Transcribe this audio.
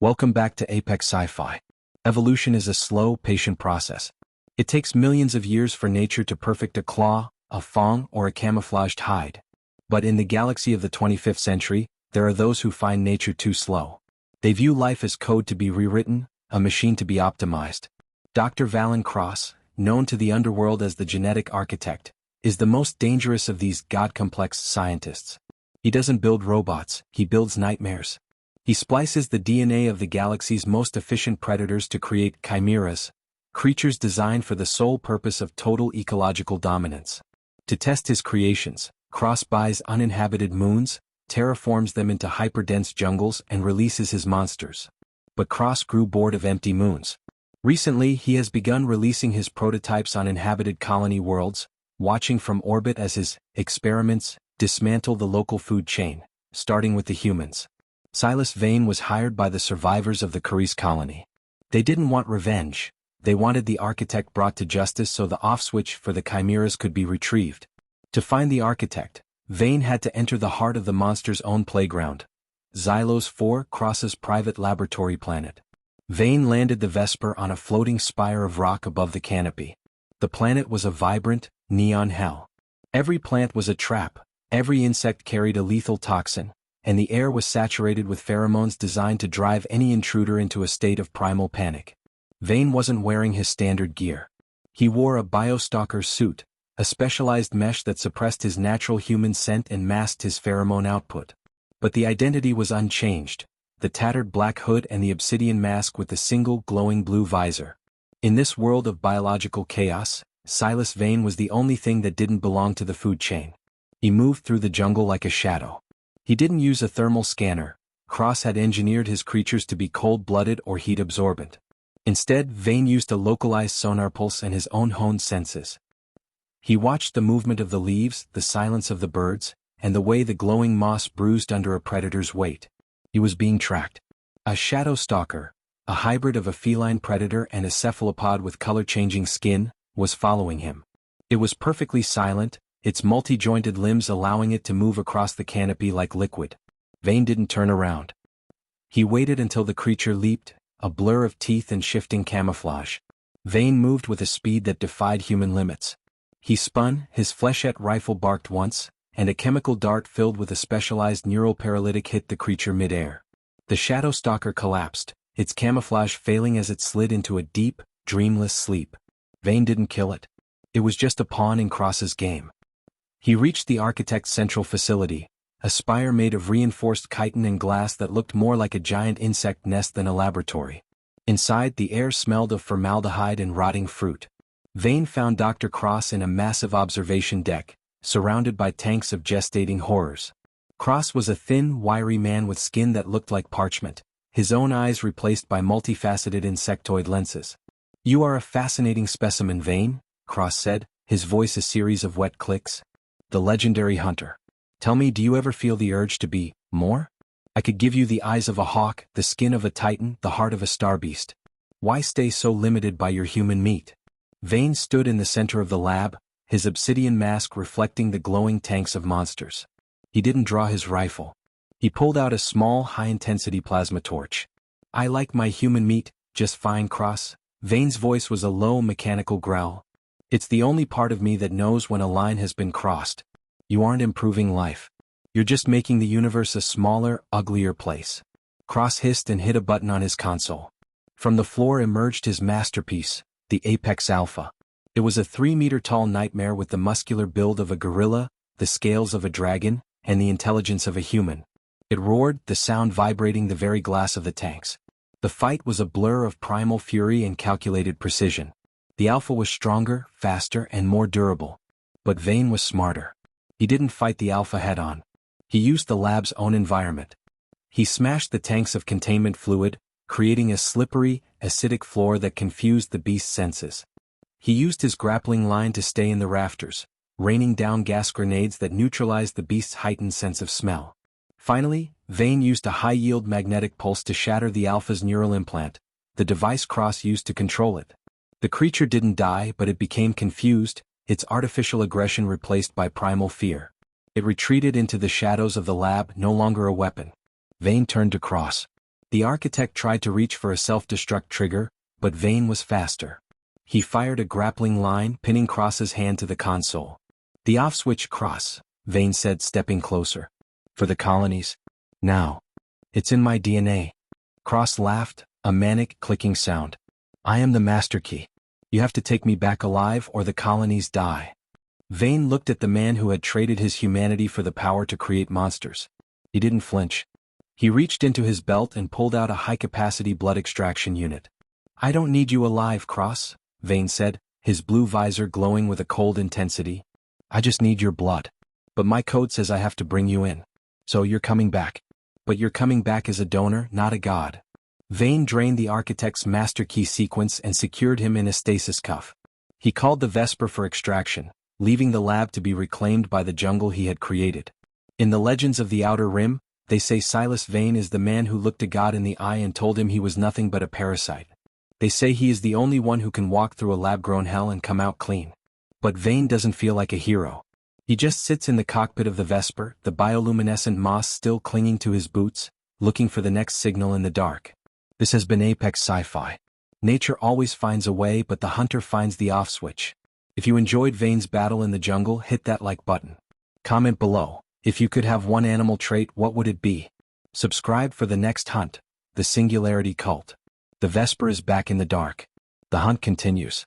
Welcome back to Apex Sci-Fi. Evolution is a slow, patient process. It takes millions of years for nature to perfect a claw, a fang, or a camouflaged hide. But in the galaxy of the 25th century, there are those who find nature too slow. They view life as code to be rewritten, a machine to be optimized. Dr. Valen Cross, known to the underworld as the genetic architect, is the most dangerous of these god-complex scientists. He doesn't build robots, he builds nightmares. He splices the DNA of the galaxy's most efficient predators to create chimeras, creatures designed for the sole purpose of total ecological dominance. To test his creations, Cross buys uninhabited moons, terraforms them into hyperdense jungles and releases his monsters. But Cross grew bored of empty moons. Recently he has begun releasing his prototypes on inhabited colony worlds, watching from orbit as his experiments dismantle the local food chain, starting with the humans. Silas Vane was hired by the survivors of the Chimeras colony. They didn't want revenge, they wanted the architect brought to justice so the off-switch for the chimeras could be retrieved. To find the architect, Vane had to enter the heart of the monster's own playground, Xylos 4, Cross's private laboratory planet. Vane landed the Vesper on a floating spire of rock above the canopy. The planet was a vibrant, neon hell. Every plant was a trap, every insect carried a lethal toxin, and the air was saturated with pheromones designed to drive any intruder into a state of primal panic. Vane wasn't wearing his standard gear. He wore a biostalker suit, a specialized mesh that suppressed his natural human scent and masked his pheromone output. But the identity was unchanged, the tattered black hood and the obsidian mask with the single glowing blue visor. In this world of biological chaos, Silas Vane was the only thing that didn't belong to the food chain. He moved through the jungle like a shadow. He didn't use a thermal scanner. Cross had engineered his creatures to be cold-blooded or heat-absorbent. Instead, Vane used a localized sonar pulse and his own honed senses. He watched the movement of the leaves, the silence of the birds, and the way the glowing moss bruised under a predator's weight. He was being tracked. A shadow stalker, a hybrid of a feline predator and a cephalopod with color-changing skin, was following him. It was perfectly silent, its multi-jointed limbs allowing it to move across the canopy like liquid. Vane didn't turn around. He waited until the creature leaped, a blur of teeth and shifting camouflage. Vane moved with a speed that defied human limits. He spun, his flechette rifle barked once, and a chemical dart filled with a specialized neural paralytic hit the creature mid-air. The shadow stalker collapsed, its camouflage failing as it slid into a deep, dreamless sleep. Vane didn't kill it. It was just a pawn in Cross's game. He reached the architect's central facility, a spire made of reinforced chitin and glass that looked more like a giant insect nest than a laboratory. Inside, the air smelled of formaldehyde and rotting fruit. Vane found Dr. Cross in a massive observation deck, surrounded by tanks of gestating horrors. Cross was a thin, wiry man with skin that looked like parchment, his own eyes replaced by multifaceted insectoid lenses. "You are a fascinating specimen, Vane," Cross said, his voice a series of wet clicks. "The legendary hunter. Tell me, do you ever feel the urge to be more? I could give you the eyes of a hawk, the skin of a titan, the heart of a star beast. Why stay so limited by your human meat?" Vane stood in the center of the lab, his obsidian mask reflecting the glowing tanks of monsters. He didn't draw his rifle. He pulled out a small, high-intensity plasma torch. "I like my human meat just fine, Cross." Vane's voice was a low, mechanical growl. "It's the only part of me that knows when a line has been crossed. You aren't improving life. You're just making the universe a smaller, uglier place." Cross hissed and hit a button on his console. From the floor emerged his masterpiece, the Apex Alpha. It was a 3-meter-tall nightmare with the muscular build of a gorilla, the scales of a dragon, and the intelligence of a human. It roared, the sound vibrating the very glass of the tanks. The fight was a blur of primal fury and calculated precision. The Alpha was stronger, faster, and more durable. But Vane was smarter. He didn't fight the Alpha head-on. He used the lab's own environment. He smashed the tanks of containment fluid, creating a slippery, acidic floor that confused the beast's senses. He used his grappling line to stay in the rafters, raining down gas grenades that neutralized the beast's heightened sense of smell. Finally, Vane used a high-yield magnetic pulse to shatter the Alpha's neural implant, the device Cross used to control it. The creature didn't die, but it became confused, its artificial aggression replaced by primal fear. It retreated into the shadows of the lab, no longer a weapon. Vane turned to Cross. The architect tried to reach for a self-destruct trigger, but Vane was faster. He fired a grappling line, pinning Cross's hand to the console. The off-switch, Cross, Vane said, stepping closer. For the colonies? Now. It's in my DNA. Cross laughed, a manic, clicking sound. I am the master key. You have to take me back alive or the colonies die. Vane looked at the man who had traded his humanity for the power to create monsters. He didn't flinch. He reached into his belt and pulled out a high-capacity blood extraction unit. I don't need you alive, Cross, Vane said, his blue visor glowing with a cold intensity. I just need your blood. But my code says I have to bring you in. So you're coming back. But you're coming back as a donor, not a god. Vane drained the architect's master key sequence and secured him in a stasis cuff. He called the Vesper for extraction, leaving the lab to be reclaimed by the jungle he had created. In the legends of the Outer Rim, they say Silas Vane is the man who looked a god in the eye and told him he was nothing but a parasite. They say he is the only one who can walk through a lab-grown hell and come out clean. But Vane doesn't feel like a hero. He just sits in the cockpit of the Vesper, the bioluminescent moss still clinging to his boots, looking for the next signal in the dark. This has been Apex Sci-Fi. Nature always finds a way, but the hunter finds the off switch. If you enjoyed Vane's battle in the jungle, hit that like button. Comment below. If you could have one animal trait, what would it be? Subscribe for the next hunt, the Singularity Cult. The Vesper is back in the dark. The hunt continues.